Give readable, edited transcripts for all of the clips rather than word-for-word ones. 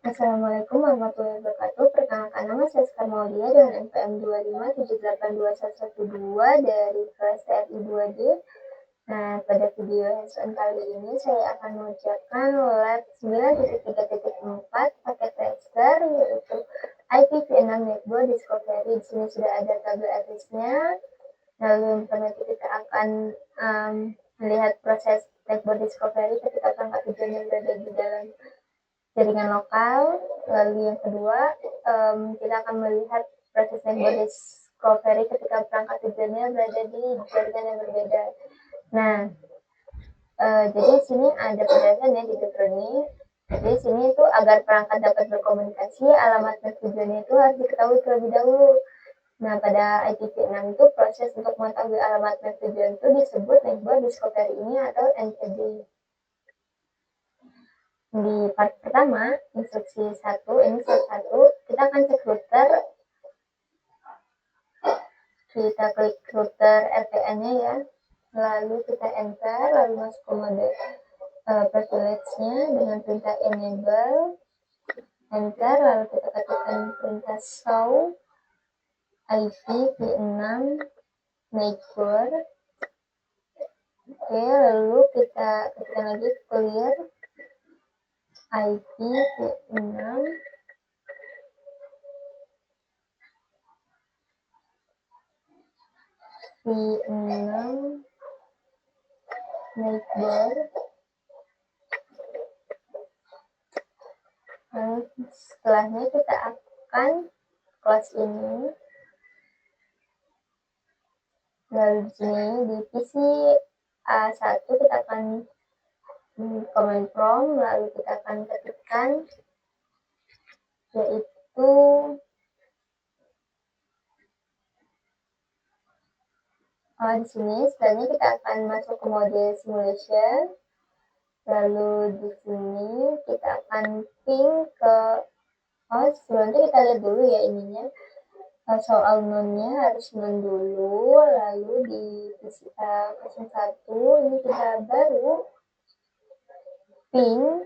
Assalamualaikum warahmatullahi wabarakatuh. Perkenalkan, nama saya Sekar Maulia dengan NPM 25782112 dari kelas TRI 2D. Nah, pada video hands-on kali ini saya akan mengerjakan lab 9.3.4 paket tester, yaitu IPv6 Network Discovery. Di sini sudah ada tabel address-nya. Lalu yang pertama kita akan melihat proses network discovery ketika perangkat tujuan yang berada di dalam jaringan lokal. Lalu yang kedua, kita akan melihat proses network discovery ketika perangkat tujuannya berada di jaringan yang berbeda. Nah, jadi di sini ada penjelasannya di fitur ini. Jadi di sini itu agar perangkat dapat berkomunikasi, alamat tujuannya itu harus diketahui terlebih dahulu. Nah, pada IPv6 itu proses untuk mengetahui alamat tujuan itu disebut network discovery ini atau NTD. Di part pertama, instruksi 1, ini step 1, kita akan cek router. Kita klik router RTN-nya ya, lalu kita enter, lalu masuk ke mode privilege-nya dengan perintah enable, enter, lalu kita ketikkan perintah show IPv6 network. Oke, lalu kita ketikkan lagi clear IPv6 network. Setelahnya kita akan close ini. Lalu di sini di PC A1 kita akan command prompt, lalu kita akan ketikkan yaitu di sini. Setelahnya kita akan masuk ke mode simulation. Lalu di sini kita akan ping ke sebelumnya kita lihat dulu ya ininya. Soal nonnya harus non dulu, lalu di PCA 01 ini kita baru ping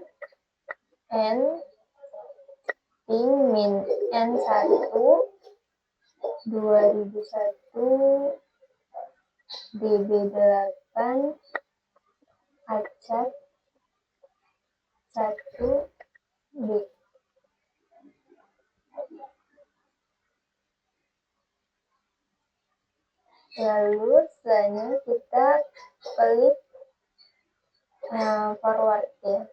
min N1 2001 DB8 acak 1B. Lalu setelahnya kita klik forward ya.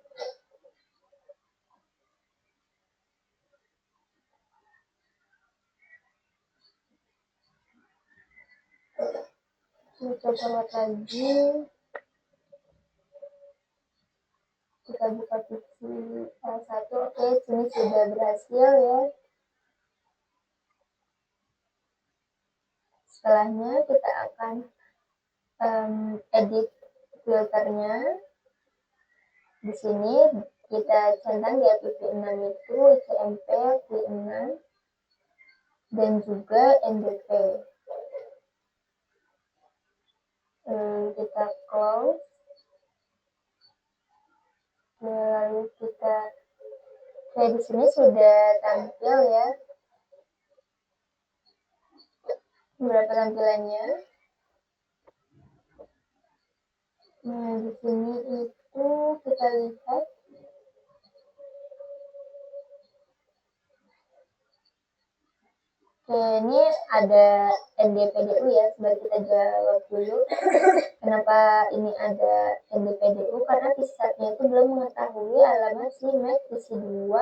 Kita forward lagi. Kita buka PC A1. Oke, sini sudah berhasil ya. Setelahnya kita akan edit filternya. Di sini kita centang di IPv6 itu CMP V6 dan juga NDP. Kita close. Lalu kita di sini sudah tampil ya beberapa tampilannya. Nah, di sini itu kita lihat ini ada NDPDU ya. Sebentar kita jawab dulu. Kenapa ini ada NDPDU? Karena PC1-nya itu belum mengetahui alamat si MAC PC2,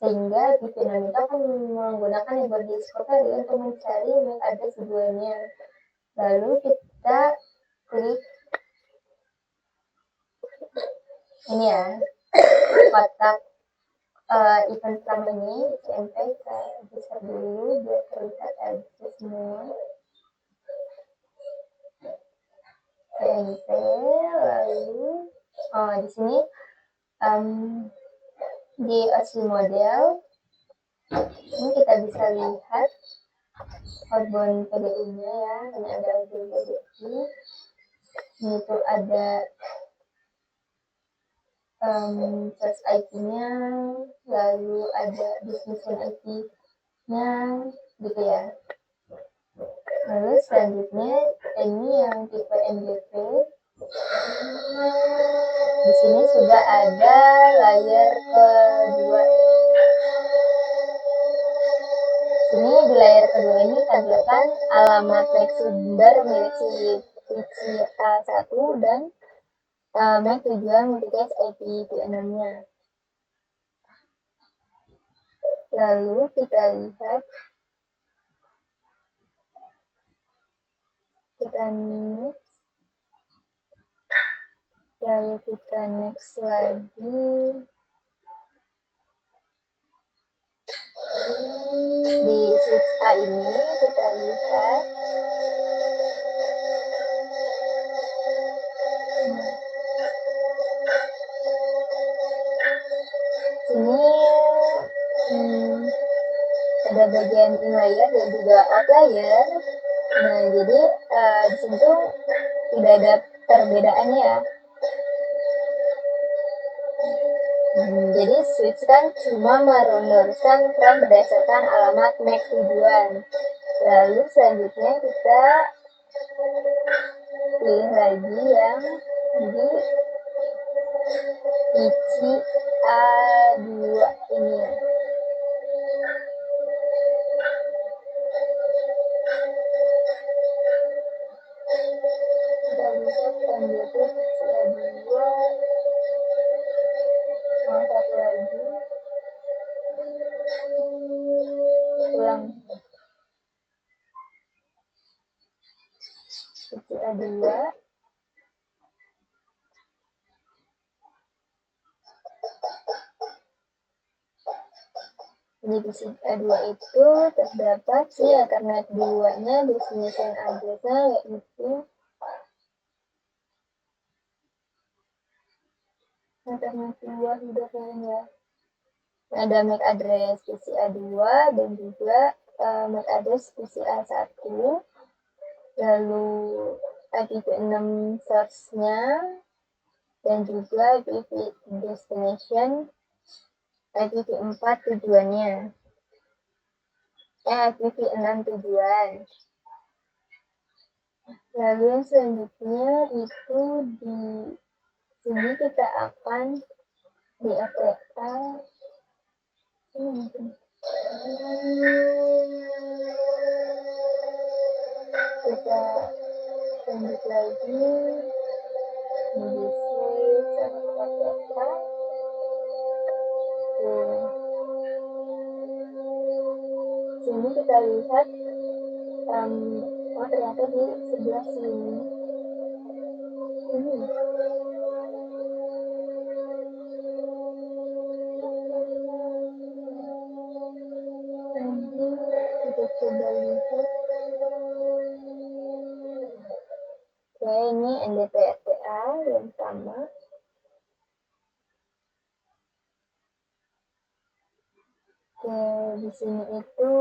sehingga IPv6 itu akan menggunakan network discovery untuk mencari MAC address keduanya. Lalu kita klik ini ya, kotak event pertama ini CMP, kita bisa dulu biar terlihat aja semua. CMP, lalu di sini di OSI model ini kita bisa lihat outbound PDU-nya ya. Ini ada outbound PDU. Ini tuh ada source IP-nya, lalu ada destination IP-nya, gitu ya. Lalu selanjutnya ini yang tipe MBP. Di sini sudah ada layer kedua. Sini di layer kedua ini tampilkan alamat MAC sumber milik switch A1 dan MAC tujuan multicast IP6-nya. Lalu kita lihat, kita next lagi. Di switch A ini kita lihat sini ada bagian in layer dan juga out layer. Nah, jadi di sini tuh tidak ada perbedaannya. Jadi switch kan cuma meneruskan tren berdasarkan alamat MAC tujuan. Lalu selanjutnya kita pilih lagi yang di switch A2 ini. Kita lihat lanjutnya switch A2. Satu lagi. Ulang. Switch A2. Di switch A2 itu terdapat si Ethernet 2-nya, destination address-nya yaitu Ethernet 2 hidupnya. Ada MAC address PCA2 dan juga MAC address PCA1. Lalu IPv6 source-nya dan juga IPv destination, IPv4 tujuannya. IPv6 tujuan. Lalu yang selanjutnya itu di sini kita akan di FTA kita lanjut lagi di sini kita lihat ternyata di sebelah sini ini kita coba lihat. Oke, ini NDP RTA yang sama. Oke, di sini itu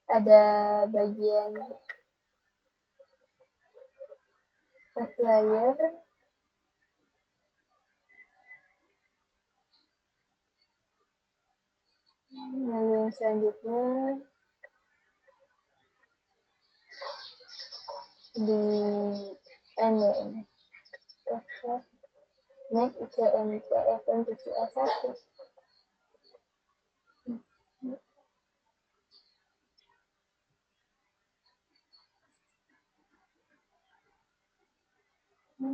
ada bagian layer. Lalu yang selanjutnya di ini next ICMPFM PCA1.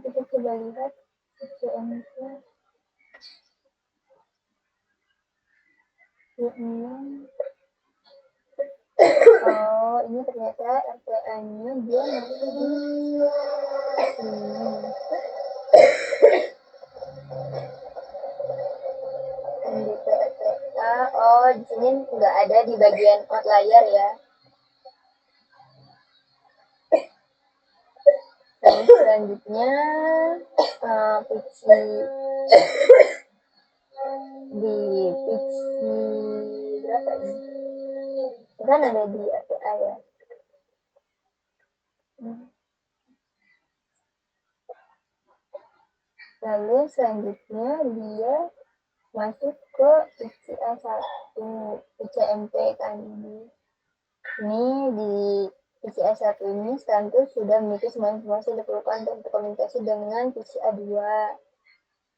Kita coba lihat ICMP oh, ini ternyata RTA-nya dia masih di sini. NDP RTA, oh di sini nggak ada di bagian outlier ya. Lalu selanjutnya pitch di pitch berapa ini? Kan ada di RTA ya. Lalu selanjutnya dia masuk ke ICA1 ICMP kan ini di PCA1 ini tentu sudah memiliki semua informasi yang diperlukan untuk berkomunikasi dengan PCA2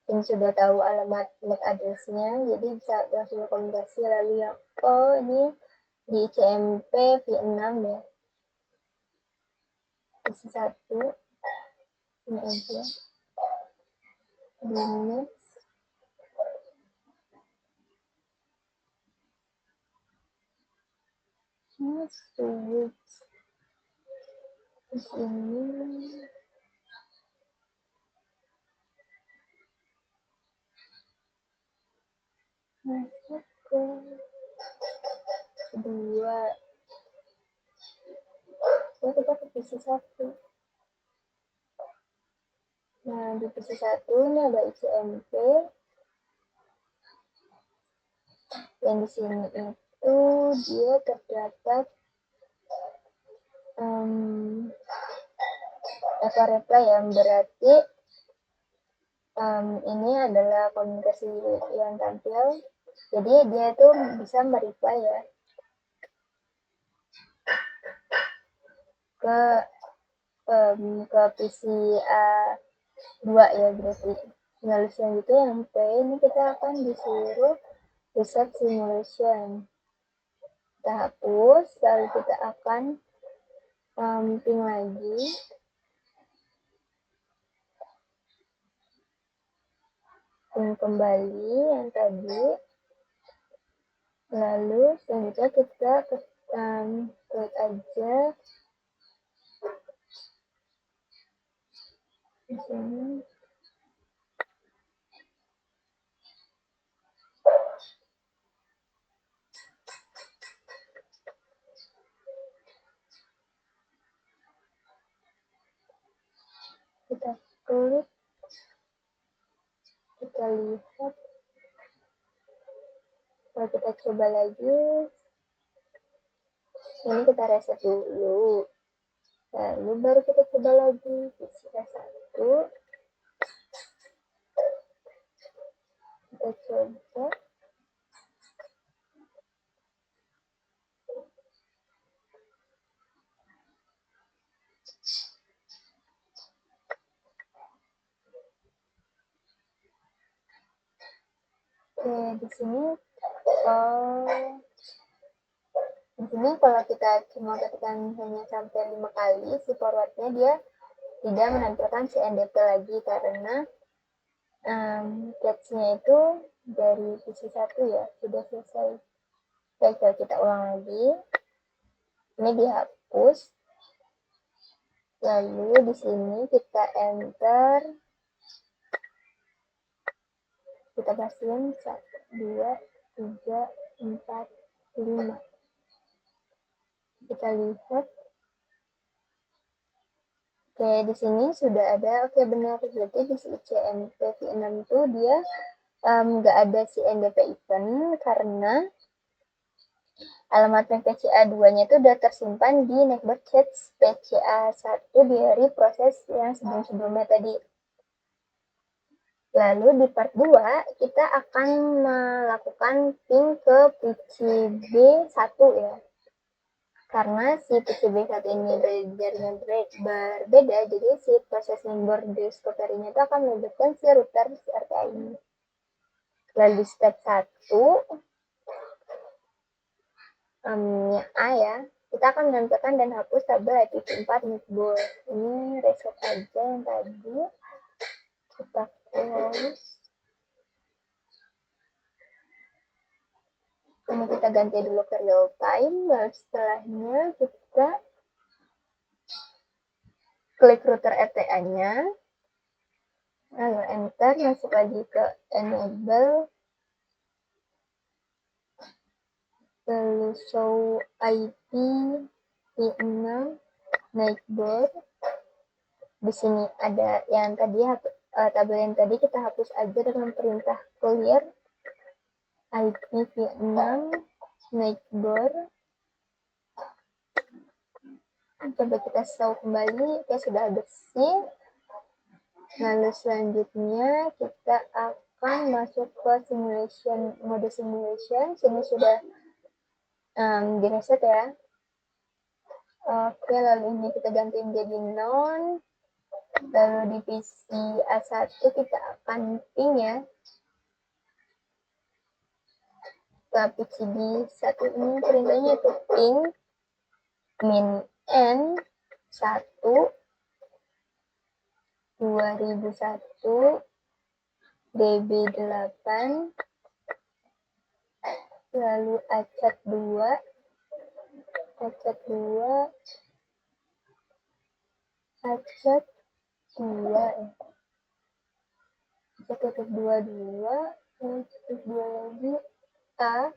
dan sudah tahu alamat MAC address-nya, jadi bisa langsung berkomunikasi. Lalu yang ini di ICMP V6 ya, PC1 ini aja di switch di sini masuk ke kedua, kita ke PC1. Nah di PC1 ini ada ICMP yang di sini itu dia terdapat echo reply yang berarti ini adalah komunikasi yang tampil, jadi dia itu bisa mereply ya ke PCA2 ya berarti. Lalu selanjutnya yang P ini kita akan disuruh reset simulation, kita hapus, lalu kita akan ping lagi kembali yang tadi, lalu selanjutnya kita klik aja di sini. Kita klik, kita lihat, lalu kita coba lagi. Ini kita reset dulu, lalu baru kita coba lagi PC1. Kita coba di sini. Di sini kalau kita cuma ketikkan hanya sampai 5 kali, si forwardnya dia tidak menampilkan si NDP lagi karena cache-nya itu dari PC1 ya, sudah selesai. Oke, kita ulang lagi. Ini dihapus. Lalu di sini kita enter. Kita pastiin 1, 2, 3, 4, 5. Kita lihat. Oke, di sini sudah ada. Oke, benar. Berarti di ICMP V6 itu dia nggak ada si NDP event karena alamat PCA2-nya itu sudah tersimpan di network chat PCA1 dari proses yang sebelum-sebelumnya tadi. Lalu di part 2 kita akan melakukan ping ke PCB1 ya. Karena si PCB1 ini dari jaringan berbeda, jadi si proses member discovery-nya itu akan melibatkan si router RTA ini. Lalu di step 1 A ya, kita akan menentukan dan hapus tabel IP4 netball. Ini reset aja yang tadi. Kita close. Ini kita ganti dulu ke real time. Lalu setelahnya kita klik router RTA-nya. Lalu enter, masuk lagi ke enable. Lalu show IP V6 netball. Di sini ada yang tadi tabel yang tadi kita hapus aja dengan perintah clear IP6 netball. Coba kita show kembali, ya sudah bersih. Lalu selanjutnya kita akan masuk ke mode simulation. Sini sudah di reset ya. Oke, lalu ini kita ganti menjadi non. Lalu divisi A1 kita akan ping ya. Tapi di satu ini perintahnya itu ping min n 1 2001 db8 lalu acak 2 acak 2 acak 2 acak 2 2 acak 2 lagi a.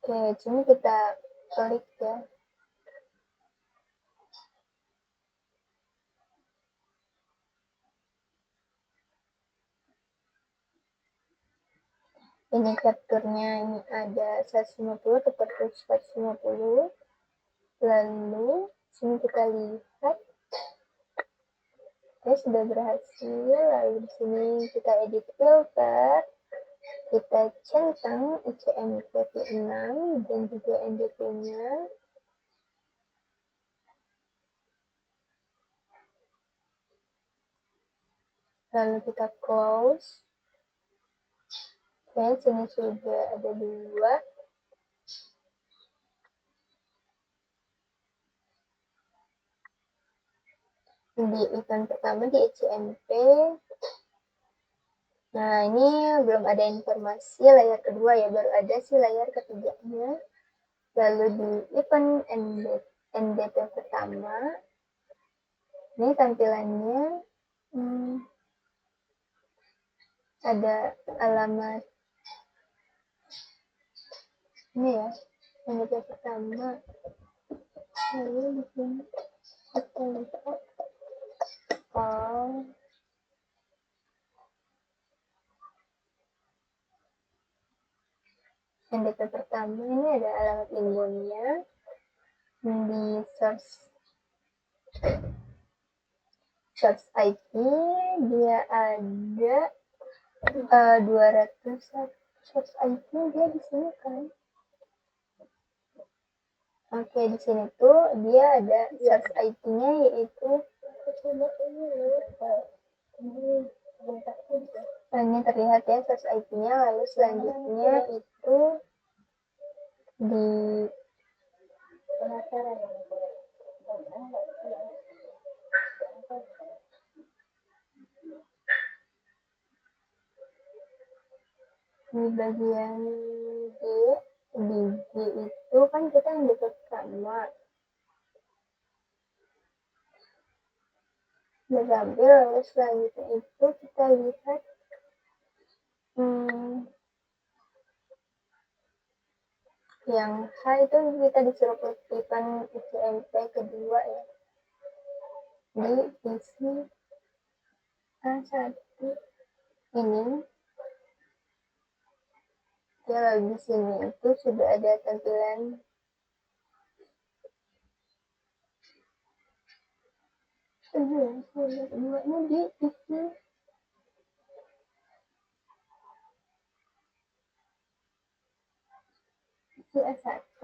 Oke, sini kita klik ya. Ini capture-nya ini ada 150 seperti 150. Lalu sini kita lihat ya sudah berhasil. Lalu di sini kita edit filter, kita centang ICMP6 dan juga NDP-nya. Lalu kita close. Oke, sini sudah ada 2. Di event pertama di ICMP. Nah, ini belum ada informasi layar kedua ya, baru ada sih layar ketiganya. Lalu di event NDP pertama, ini tampilannya ada alamat ini ya, NDP pertama. Lalu di sini kita lihat NDP pertama ini ada alamat inbound-nya. Di source IP dia ada 200 source IP dia di sini kan. Oke, di sini tuh dia ada source IP-nya yaitu ini terlihat ya source IP-nya. Lalu selanjutnya itu di bagian di G itu kan kita yang dekat sama diambil. Lalu selanjutnya itu kita lihat yang H itu kita disuruh kutipan ICMP kedua ya di visi A1 ini. Ya, lalu di sini itu sudah ada tampilan keduanya di visi A1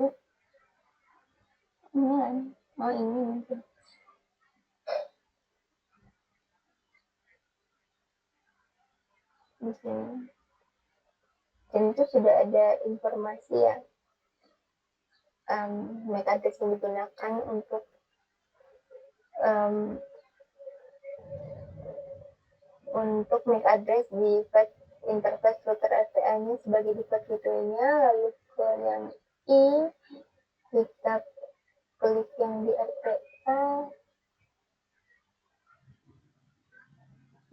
ini kan. Oh, ini mungkin di sini. Dan itu sudah ada informasi ya, MAC address yang digunakan untuk MAC address di interface filter RTA-nya sebagai default gateway-nya. Lalu ke yang I kita klik yang di RTA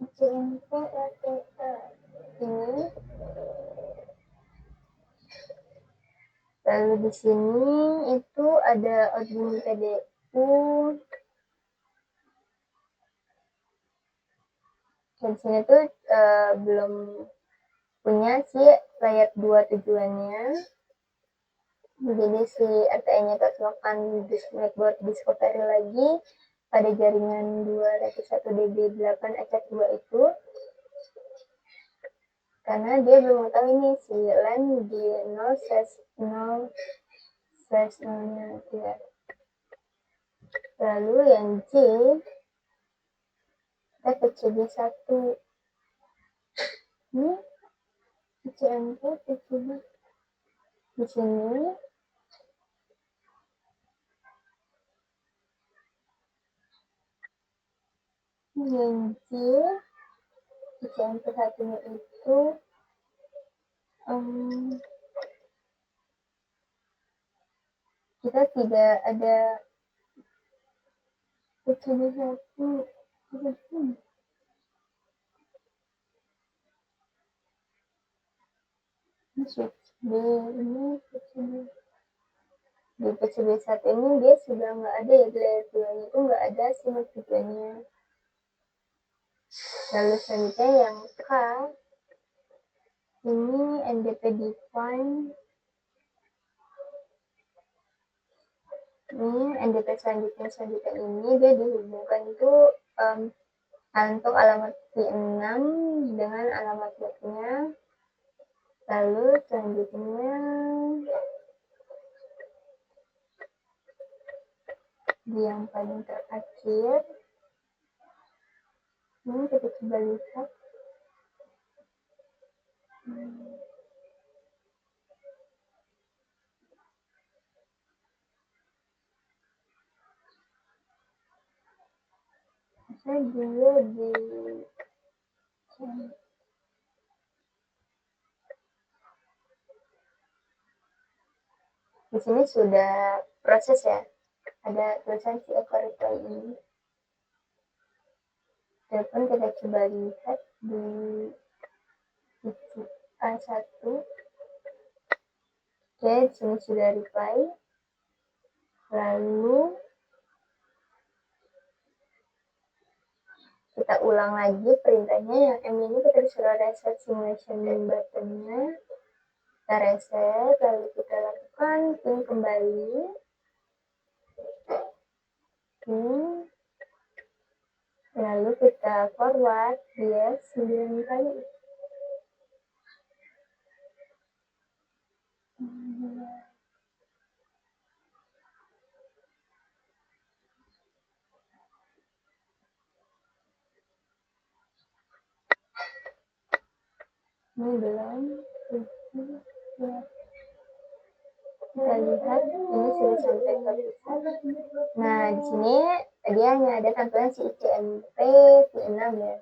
ICMP RTA ini. Lalu di sini itu ada admin PDU. Dan di sini tuh belum punya sih layar 2 tujuannya. Jadi si RTA-nya terus melakukan network discovery lagi. pada jaringan 201 db 8 acak 2 itu, karena dia belum tahu ini si LAN di 0/0/0-nya ya. Lalu yang J, kita ke CB1. Ini CMP CB di sini. Yang J di CMP satunya itu kita tidak ada CB1 ini switch B, ini di PCB1 ini dia sudah nggak ada ya, di layer 2 itu nggak ada simak tujuannya. Lalu selanjutnya yang K, ini NDP define. Ini NDP selanjutnya ini dia dihubungkan itu untuk alamat V6 dengan alamat backnya. Lalu selanjutnya di yang paling terakhir ini kita coba lihat. Saya dulu di sini sudah proses ya, ada tulisan si reply ini. Telepon kita coba lihat di A1. Oke, di sini sudah reply. Lalu kita ulang lagi perintahnya. Yang M ini kita disuruh reset simulation buttonnya. Kita reset, lalu kita lakukan pin kembali. Lalu kita forward dia 9 kali. Ini belum. Kita lihat ini sudah sampai ke pusat. Nah, di sini dia hanya ada tampilan si CMP V6 ya.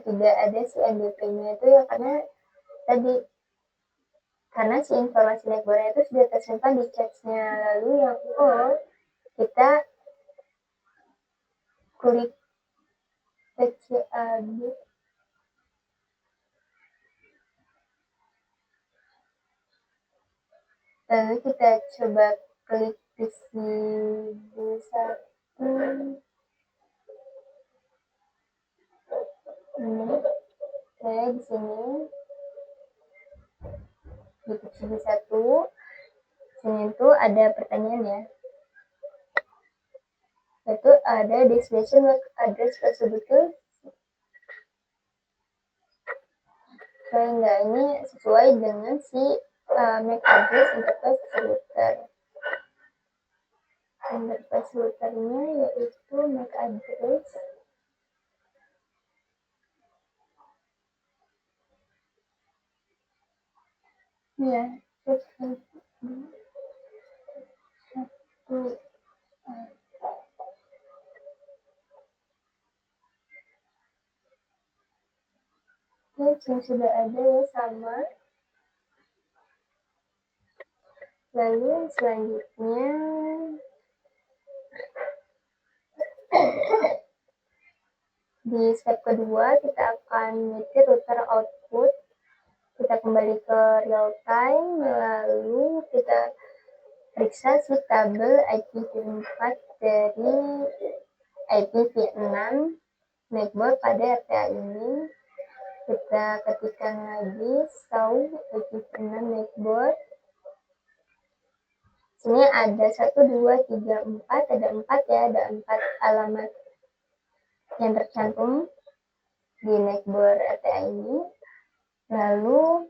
Tidak ada si NDP-nya itu ya, karena si informasi networknya itu sudah tersimpan di cache-nya. Lalu yang O, kita klik TCAD. Lalu kita coba klik di C1 ini. Oke, di sini di C1 sini itu ada pertanyaan ya, yaitu ada destination MAC address tersebut sehingga ini sesuai dengan si MAC address interface router. Interface routernya yaitu MAC address ya, yang sudah ada ya, sama. Lalu selanjutnya di step kedua kita akan nyetir router output. Kita kembali ke real time, lalu kita periksa si tabel IPv4 dari IPv6 MacBoard pada RTA ini. Kita ketikkan lagi show IPv6 MacBoard. Sini ada 1, 2, 3, 4, ada 4 ya, ada 4 alamat yang tercantum di Neckboard RTA ini. Lalu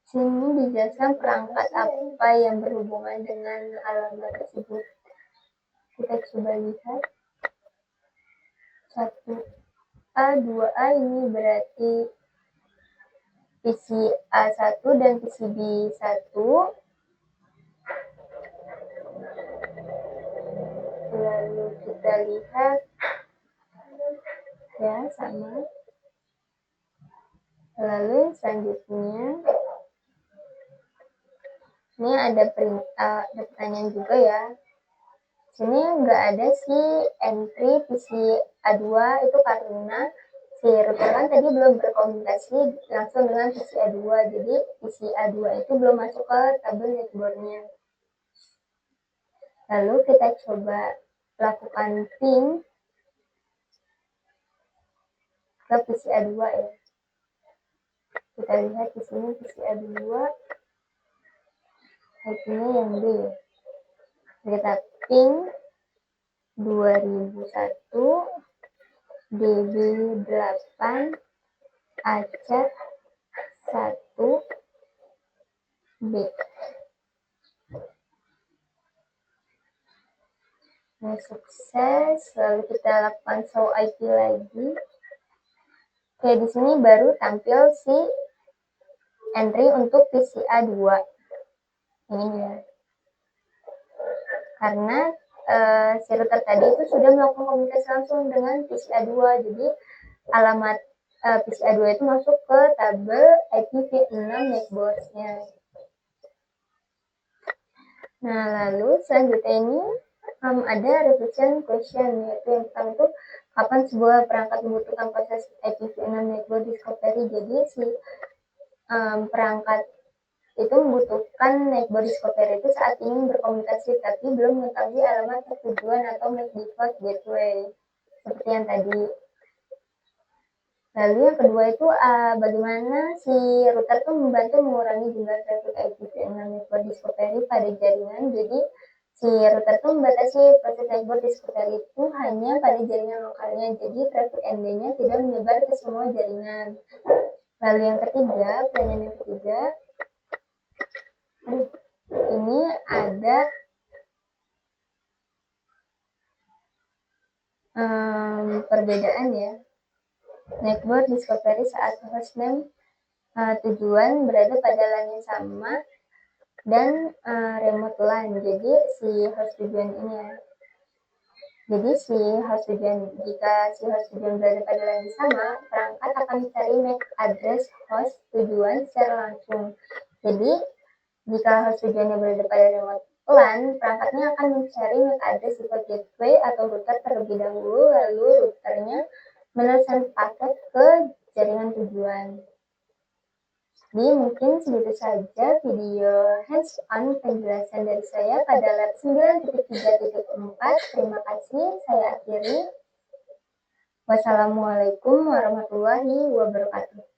sini dijelaskan perangkat apa yang berhubungan dengan alamat tersebut. Kita coba lihat. 1A, 2A ini berarti PCA1 dan PCB1. Lalu kita lihat ya, sama. Lalu selanjutnya ini ada pertanyaan juga ya. Sini nggak ada si entry PCA2 itu karena si router kan tadi belum berkomunikasi langsung dengan PCA2, jadi PCA2 itu belum masuk ke tabel netboardnya. Lalu kita coba lakukan ping ke PCA2 ya. Kita lihat di sini PCA2 IP-nya yang D. Kita ping 2001 DB8 Aceh 1B. Nah, sukses. Lalu kita lakukan show IP lagi. Oke, di sini baru tampil si entry untuk PCA2. Ini ya. Karena si router tadi itu sudah melakukan komunikasi langsung dengan PCA2, jadi alamat PCA2 itu masuk ke tabel IPv6 Neckboard-nya. Nah, lalu selanjutnya ini ada revision question, yaitu yang pertama itu kapan sebuah perangkat membutuhkan proses IPv6 Neckboard discovery. Jadi si perangkat itu membutuhkan Neckboard discovery itu saat ingin berkomunikasi tapi belum mengetahui alamat tujuan atau MAC default gateway seperti yang tadi. Lalu yang kedua itu bagaimana si router itu membantu mengurangi jumlah traffic IPv6 Neckboard discovery pada jaringan. Jadi si router itu membatasi proses Neckboard discovery itu hanya pada jaringan lokalnya, jadi traffic ND-nya tidak menyebar ke semua jaringan. Lalu yang ketiga, pertanyaan yang ketiga, ini ada perbedaan ya. Neckboard discovery saat hostname tujuan berada pada LAN yang sama dan remote LAN. Jadi si host tujuan ini ya. Jadi jika si host tujuan berada pada LAN yang sama, perangkat akan mencari MAC address host tujuan secara langsung. Jadi jika host tujuannya berada pada remote LAN, perangkatnya akan mencari MAC address default gateway atau router terlebih dahulu, lalu routernya meneruskan paket ke jaringan tujuan. Jadi mungkin segitu saja video hands-on penjelasan dari saya pada lab 9.3.4. Terima kasih, saya akhiri. Wassalamualaikum warahmatullahi wabarakatuh.